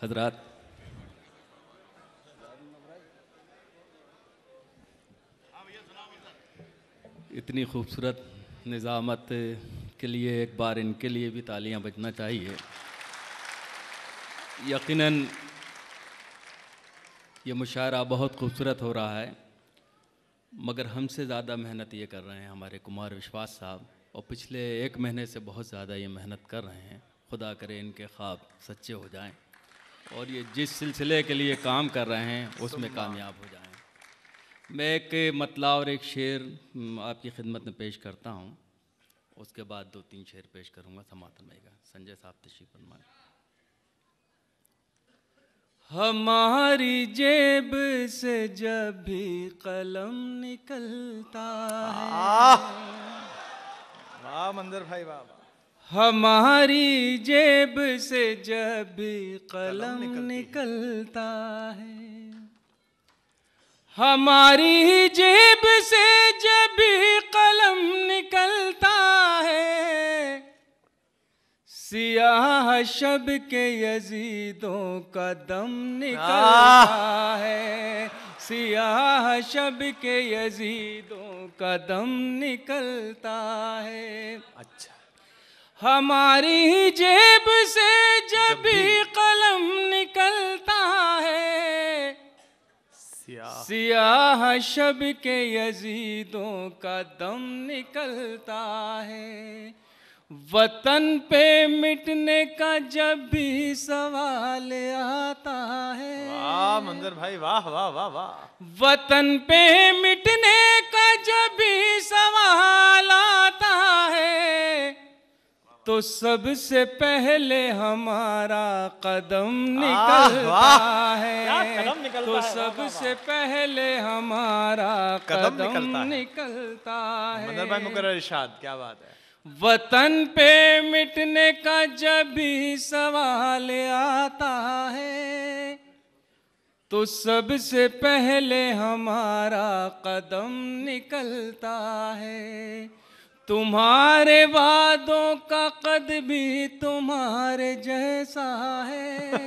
हजरात, इतनी खूबसूरत निज़ामत के लिए एक बार इनके लिए भी तालियां बजना चाहिए। यकीनन ये मुशायरा बहुत खूबसूरत हो रहा है, मगर हमसे ज़्यादा मेहनत ये कर रहे हैं हमारे कुमार विश्वास साहब, और पिछले 1 महीने से बहुत ज़्यादा ये मेहनत कर रहे हैं। खुदा करे इनके ख्वाब सच्चे हो जाएं और ये जिस सिलसिले के लिए काम कर रहे हैं उसमें कामयाब हो जाएं। मैं एक मतला और एक शेर आपकी खिदमत में पेश करता हूँ, उसके बाद 2-3 शेर पेश करूँगा। समात फरमाइएगा। संजय साहब तशरीफ फरमाएं। हमारी जेब से जब भी कलम निकलता है, वाह मंजर भाई वाह। हमारी जेब से जब भी कलम निकलता है, हमारी जेब से जब भी कलम निकलता है, सियाह शब के यजीदों का दम निकलता है, सियाह शब के यजीदों का दम निकलता है। अच्छा, हमारी जेब से जब भी कलम निकलता है, सियाह शब के यजीदों का दम निकलता है। वतन पे मिटने का जब भी सवाल आता है, वाह मंजर भाई वाह वाह वाह वाह। वतन पे मिटने का जब भी सवाल आता है, तो सबसे पहले हमारा कदम निकलता है, तो सबसे पहले हमारा कदम निकलता है। मंजर भाई मुकर्रर इरशाद, क्या बात है। वतन पे मिटने का जब भी सवाल आता है, तो सबसे पहले हमारा कदम निकलता है। तुम्हारे वादों का कद भी तुम्हारे जैसा है।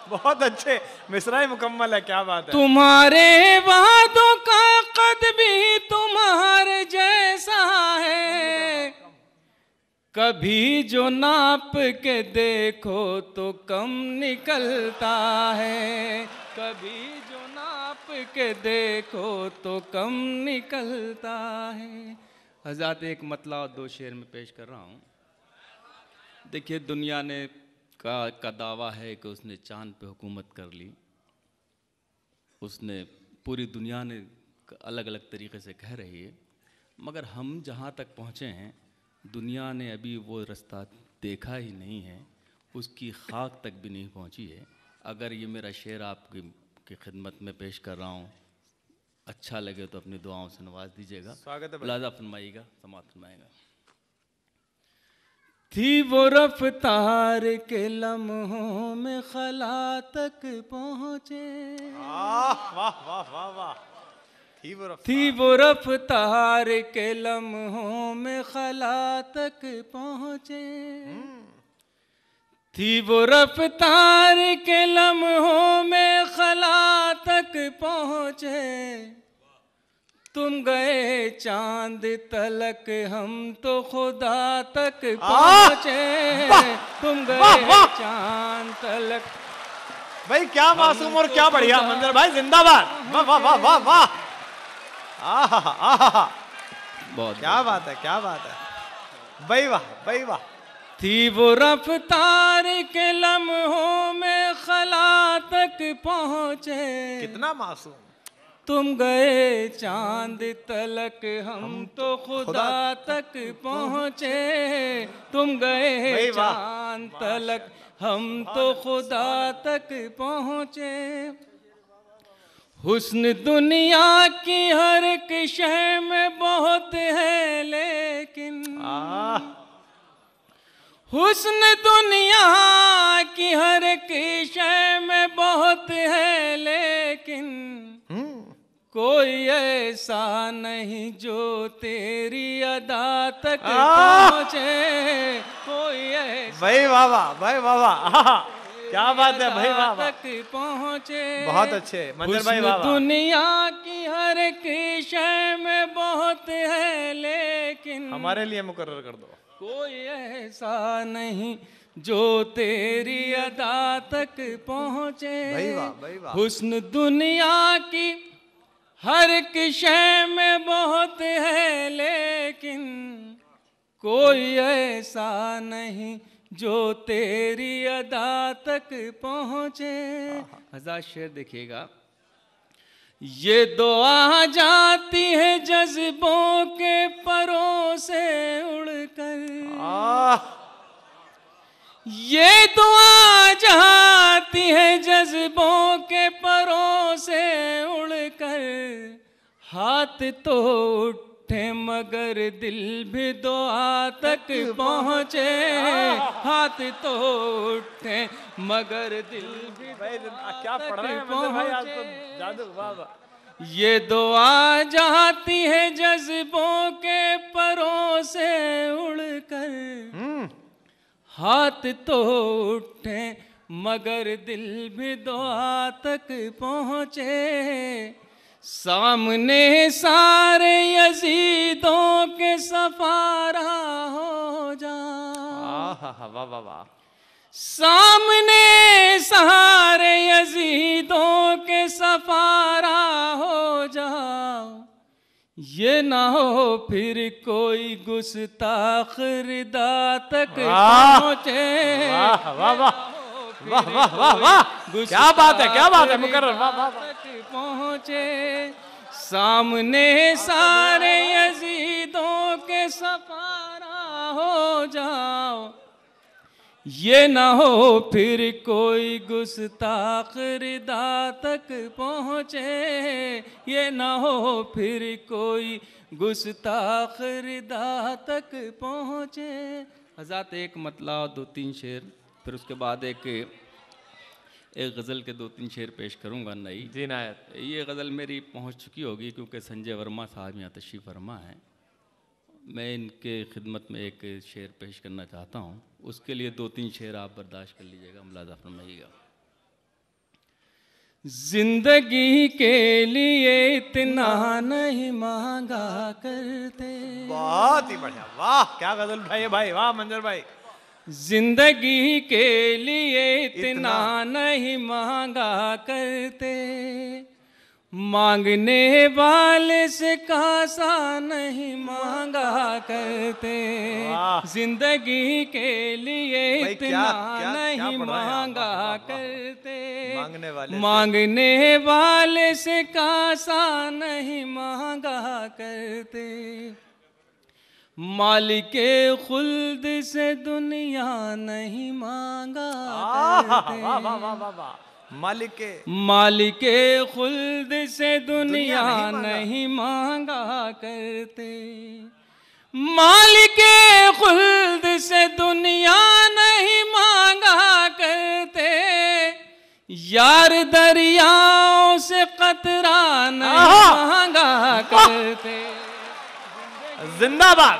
बहुत अच्छे, मिसरा मुकम्मल है, क्या बात है। तुम्हारे वादों का कद भी तुम्हारे जैसा है, कभी जो नाप के देखो तो कम निकलता है, कभी जो नाप के देखो तो कम निकलता है। हज़रात, एक मतला और 2 शेर में पेश कर रहा हूँ। देखिए, दुनिया ने का दावा है कि उसने चांद पे हुकूमत कर ली, उसने पूरी दुनिया ने अलग अलग तरीक़े से कह रही है, मगर हम जहाँ तक पहुँचे हैं दुनिया ने अभी वो रास्ता देखा ही नहीं है, उसकी खाक तक भी नहीं पहुँची है। अगर ये मेरा शेर आपकी खिदमत में पेश कर रहा हूँ, अच्छा लगे तो अपनी दुआओं से नवाज दीजिएगा। स्वागत है, मुलाज़ा फरमाइएगा, समात फरमाइएगा। थी वो रफ्तार के लम्हों में खला तक पहुँचे, वाह वाह वाह वाह। थी वो रफ्तार के लम्हों में खला तक पहुँचे, थी वो रफ्तार के लम्हों में खला तक पहुँचे। तुम गए चांद तलक, हम तो खुदा तक पहुँचे। तुम गए चांद तलक। भाई क्या मासूम और क्या बढ़िया मंजर भाई, जिंदाबाद। वाह वाह वाह वाह वाह। बहुत क्या बात है, क्या बात है भाई, वाह भाई वाह। थी वो रफ्तार के लम्हों में खला तक पहुँचे, कितना मासूम। तुम गए चांद तलक, हम तो खुदा तक पहुँचे। तुम गए चांद तलक, हम तो खुदा तक पहुँचे। हुस्न दुनिया की हर एक शय में बहुत है, लेकिन हुस्न दुनिया की हर एक शय में बहुत है, लेकिन कोई ऐसा नहीं जो तेरी अदा तक पहुँचे। कोई ऐसा भाई वाह वाह, भाई वाह वाह। क्या बात है भाई, वाह वाह। तक पहुँचे। बहुत अच्छे मंदिर भाई, वाह वाह। दुनिया की हर एक शय में बहुत है, लेकिन हमारे लिए मुकर्रर कर दो। कोई ऐसा नहीं जो तेरी अदा तक पहुँचे। भाई वाह, भाई वाह। हुस्न दुनिया की हर एक शय में बहुत है, लेकिन कोई ऐसा नहीं जो तेरी अदा तक पहुँचे। हजार शेर देखिएगा। ये दुआ जाती है जज्बों के परों से उड़कर, ये दुआ जाती है जज्बों के परों से उड़कर। हाथ तो उठे मगर दिल भी दुआ तक पहुँचे। हाथ तो उठे मगर दिल भी क्या पढ़ रहे हैं मंदिर भाई, आज तो जादू, वाह वाह। ये दुआ जाती है जज्बों के परों से उड़कर। हाथ तो उठे मगर दिल भी दुआ तक पहुँचे। सामने सारे यजीदों के सफारा हो जा। वाह वाह वाह। सामने सारे यजीदों के सफारा हो जाओ, ये ना हो फिर कोई गुस्ताख रिदा तक पहुँचे। वाह वाह वाह वाह वाह वाह वाह, क्या बात है, क्या बात है मुकर्रर, वाह वाह वाह। पहुँचे सामने सारे यजीदों के सफारा हो जाओ, ये ना हो फिर कोई गुस्ताख रिदा तक पहुँचे। ये ना हो फिर कोई गुस्ताख रिदा तक पहुँचे। हज़रत एक मतला और 2-3 शेर, फिर उसके बाद एक गज़ल के 2-3 शेर पेश करूँगा नई। जी नायत। ये गज़ल मेरी पहुँच चुकी होगी क्योंकि संजय वर्मा साहब यहाँ तशरीफ़ फरमा हैं। मैं इनके खिदमत में एक शेर पेश करना चाहता हूँ, उसके लिए 2-3 शेर आप बर्दाश्त कर लीजिएगा, मुलाज़ा फरमाइएगा। जिंदगी के लिए इतना नहीं मांगा करते। बहुत ही बढ़िया, वाह क्या गज़ल भाई, भाई वाह मंजर भाई। जिंदगी के लिए इतना नहीं मांगा करते, मांगने वाले से कासा नहीं मांगा करते। जिंदगी के लिए इतना नहीं मांगा करते, मांगने वाले से कासा नहीं मांगा करते। मालिके खुल्द से दुनिया नहीं मांगा करते। मालिके खुल्द से दुनिया नहीं मांगा करते। मालिके खुल्द से दुनिया नहीं मांगा करते। यार दरियाओं से कतरा नहीं मांगा करते। जिंदाबाद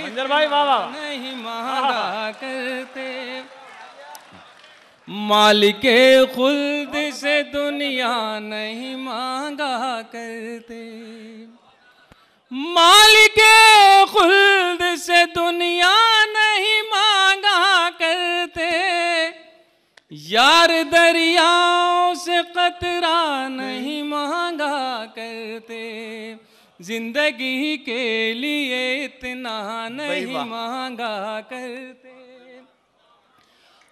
मंजर भाई, वाह वाह। नहीं मांगा करते। मालिके खुल्द से दुनिया नहीं मांगा करते। मालिके खुल्द से दुनिया नहीं मांगा करते। यार दरियाओं से कतरा नहीं मांगा करते। जिंदगी के लिए इतना नहीं मांगा करते।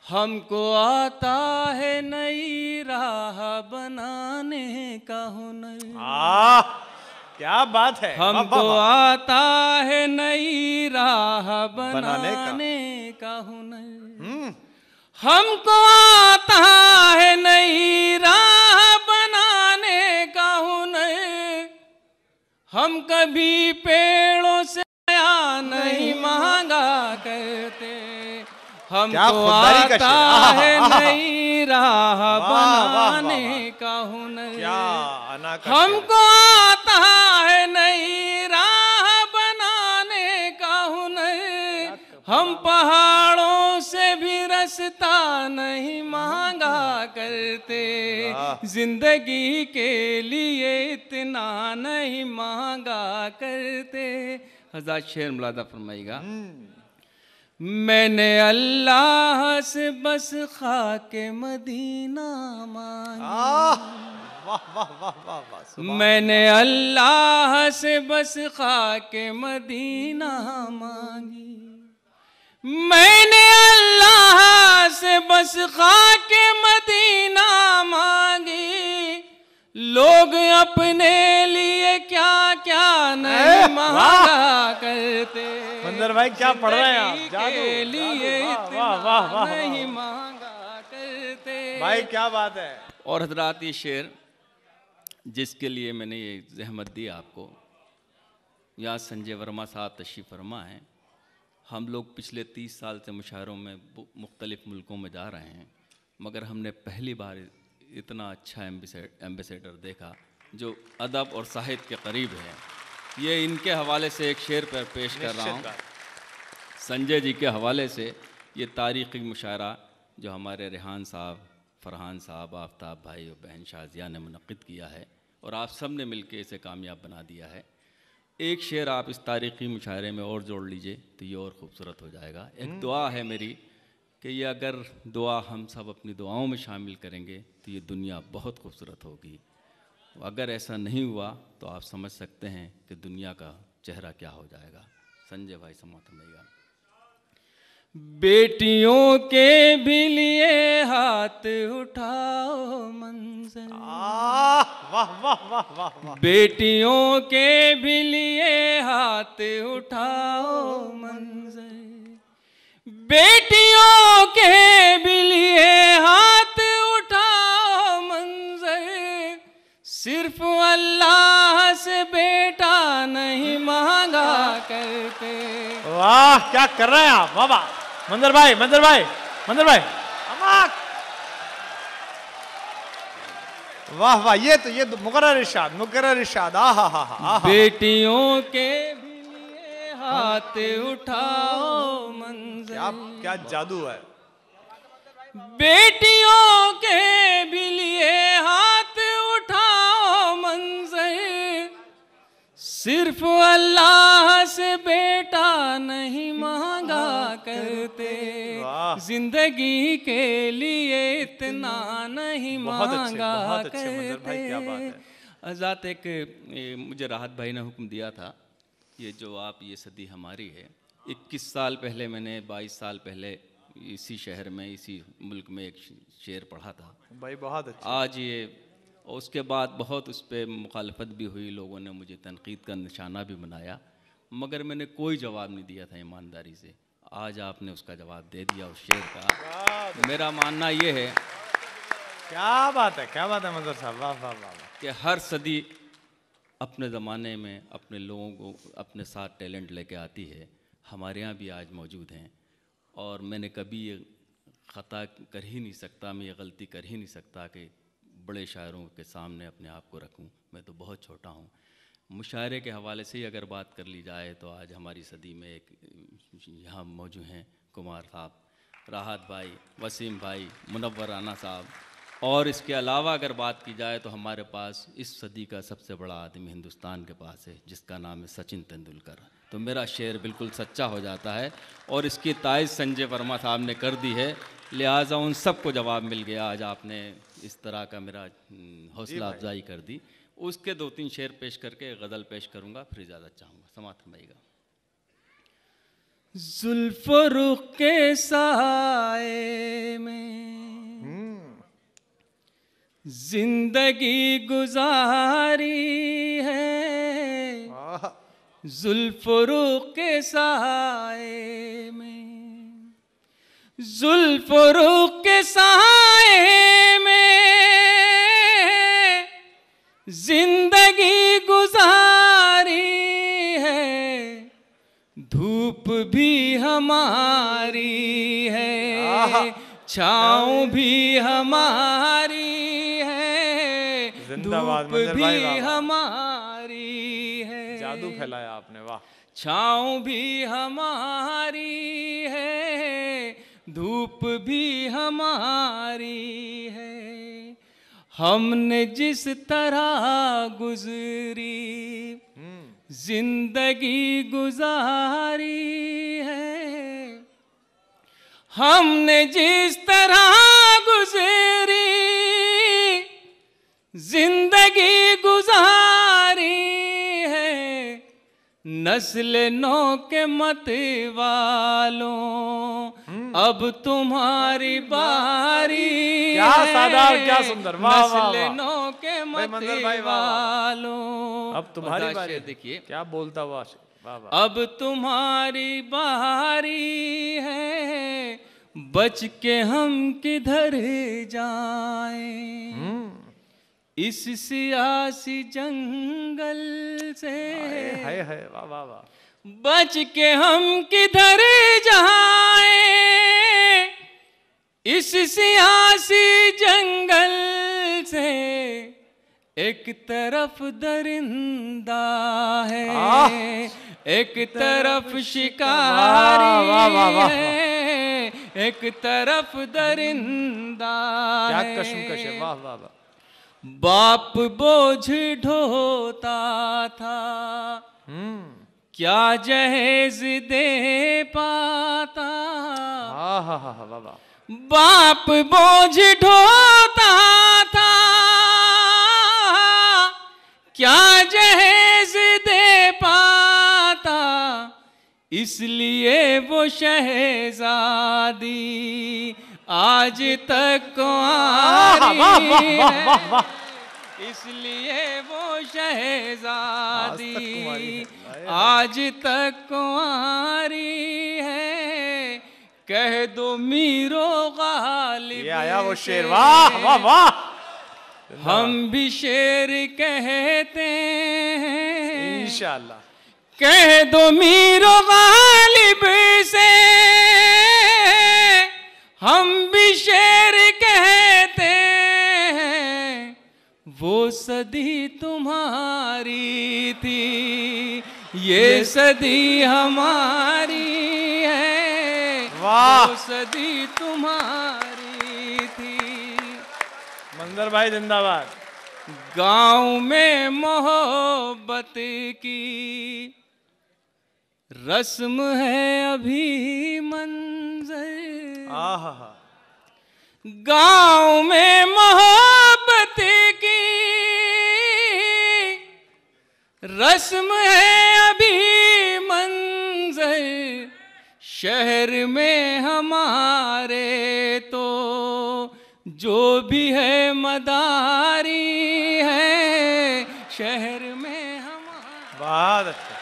हमको आता है नई राह बनाने का हुनर। क्या बात है। हमको आता है नई राह बनाने का हुनर। हमको आता है नई राह बनाने का हुनर। हम कभी पेड़ों से आया नहीं मांगा करते। हमको आता है नई राह बनाने का हुनर। हमको आता है नई राह बनाने का हुनर। हम पहाड़ों से भी रास्ता नहीं मांगा करते, जिंदगी के लिए इतना नहीं मांगा करते। हज़रत शेर मुलादा फरमाइएगा। मैंने अल्लाह से बस खाके मदीना मांगी, मैंने अल्लाह से बस खाके मदीना मांगी, मैंने अल्लाह से बस खाके मदीना मांगी। लोग अपने लिए क्या क्या नहीं मांगा करते। मंदर भाई क्या पढ़ रहे हैं आप? के लिए इतना नहीं मांगा करते। भाई क्या बात है। और हजरात ये शेर जिसके लिए मैंने ये जहमत दी आपको, यहाँ संजय वर्मा साहब तशरीफ़ फरमा हैं। हम लोग पिछले 30 साल से मुशायरों में मुख्तलिफ़ मुल्कों में जा रहे हैं, मगर हमने पहली बार इतना अच्छा एम्बेसडर देखा जो अदब और साहित्य के करीब है। ये इनके हवाले से एक शेर पर पेश कर रहा हूँ, संजय जी के हवाले से। ये तारीख़ी मुशायरा जो हमारे रेहान साहब, फरहान साहब, आफ्ताब भाई और बहन शाजिया ने मुनक़िद किया है और आप सब ने मिल के इसे कामयाब बना दिया है। एक शेर आप इस तारीख़ी मुशायरे में और जोड़ लीजिए तो ये और ख़ूबसूरत हो जाएगा। एक दुआ है मेरी कि ये अगर दुआ हम सब अपनी दुआओं में शामिल करेंगे तो ये दुनिया बहुत खूबसूरत होगी। अगर ऐसा नहीं हुआ तो आप समझ सकते हैं कि दुनिया का चेहरा क्या हो जाएगा। संजय भाई समाप्त होगा। बेटियों के भी लिए हाथ उठाओ मंजर, वाह वाह वाह वाह वाह। बेटियों के भी लिए हाथ उठाओ मंजर, बेटियों के भी लिए हाथ उठाओ मंजर। सिर्फ अल्लाह से बेटा नहीं मांगा करते। वाह क्या कर रहे हैं आप। वाह वाह मंदर भाई, मंदर भाई, मंदर भाई, वाह वाह। ये तो मुकर्रर इरशाद, मुकर्रर इरशाद। आहा हा हा। बेटियों के भी लिए हाथ उठाओ मंजर, क्या जादू है। बेटियों के भी लिए हाथ उठाओ मंजर। सिर्फ अल्लाह से बेटा नहीं मांगा करते, जिंदगी के लिए इतना नहीं मांगा करते। आज़ाद एक मुझे राहत भाई ने हुक्म दिया था, ये जो आप ये सदी हमारी है, 21 साल पहले मैंने 22 साल पहले इसी शहर में, इसी मुल्क में एक शेर पढ़ा था भाई, बहुत अच्छा। आज ये, और उसके बाद बहुत उस पर मुखालफत भी हुई, लोगों ने मुझे तनकीद का निशाना भी बनाया, मगर मैंने कोई जवाब नहीं दिया था ईमानदारी से। आज आपने उसका जवाब दे दिया उस शेर का। मेरा मानना ये है, क्या बात है, क्या बात है मंजर साहब, वाह वाह वाह, कि हर सदी अपने ज़माने में अपने लोगों को अपने साथ टैलेंट लेके आती है। हमारे यहाँ भी आज मौजूद हैं और मैंने कभी ये ख़ता कर ही नहीं सकता, मैं ये गलती कर ही नहीं सकता कि बड़े शायरों के सामने अपने आप को रखूं। मैं तो बहुत छोटा हूं। मुशायरे के हवाले से ही अगर बात कर ली जाए तो आज हमारी सदी में एक यहाँ मौजूद हैं कुमार साहब, राहत भाई, वसीम भाई, मुनव्वर राना साहब, और इसके अलावा अगर बात की जाए तो हमारे पास इस सदी का सबसे बड़ा आदमी हिंदुस्तान के पास है जिसका नाम है सचिन तेंदुलकर। तो मेरा शेर बिल्कुल सच्चा हो जाता है और इसकी तायद संजय वर्मा साहब ने कर दी है, लिहाजा उन सबको जवाब मिल गया। आज आपने इस तरह का मेरा हौसला अफजाई कर दी। उसके 2-3 शेर पेश करके गज़ल पेश करूँगा, फिर इजाज़त चाहूँगा। समाप्त फरमाइएगा। जुल्फ रुख के साए में जिंदगी गुजारी है, जुल्फ रुख के साए में, जुल्फ रुख के साए में जिंदगी गुजारी है, धूप भी हमारी है, छाँव भी हमारी है, धूप भी हमारी है। जादू फैलाया आपने, वाह। छाँव भी हमारी है, धूप भी हमारी है। हमने जिस तरह गुजरी जिंदगी गुजारी है, हमने जिस तरह गुजरी जिंदगी गुजारी है, नस्ल नौ के मत वालों अब तुम्हारी बारी। क्या सादार, क्या सुंदर, वाह वाह नस्ल नौ के मत वालों अब तुम्हारी बारी। देखिए क्या बोलता हुआ, वाह वाह। अब तुम्हारी बारी है, बच के हम किधर जाएं इस सियासी जंगल से। हाय हाय, वाह वाह वाह। बच के हम किधर जाएं इस सियासी जंगल से, एक तरफ दरिंदा है एक तरफ शिकारी है, एक तरफ दरिंदा क्या है। कशमकश है, वाह वाह वाह। बाप बोझ ढोता था क्या जहेज दे पाता। हाँ हाँ हाँ वाह वाह। बाप बोझ ढोता था क्या जहेज दे पाता, इसलिए वो शहजादी आज तक कुंवारी है, इसलिए वो शहजादी आज तक कुंवारी है। कह दो मीरो गालिब, ये आया वो शेर, वाह वाह वाह। हम भी शेर कहते हैं इंशाअल्लाह। कह दो मीरो गालिब से हम भी शेर कहते हैं, वो सदी तुम्हारी थी ये सदी हमारी है, वाह। वो सदी तुम्हारी थी। मंजर भाई जिंदाबाद। गांव में मोहब्बत की रस्म है अभी मंजर, आहा। गांव में मोहब्बत की रस्म है अभी मंजर, शहर में हमारे तो जो भी है मदारी है, शहर में हमारे। बहुत अच्छा।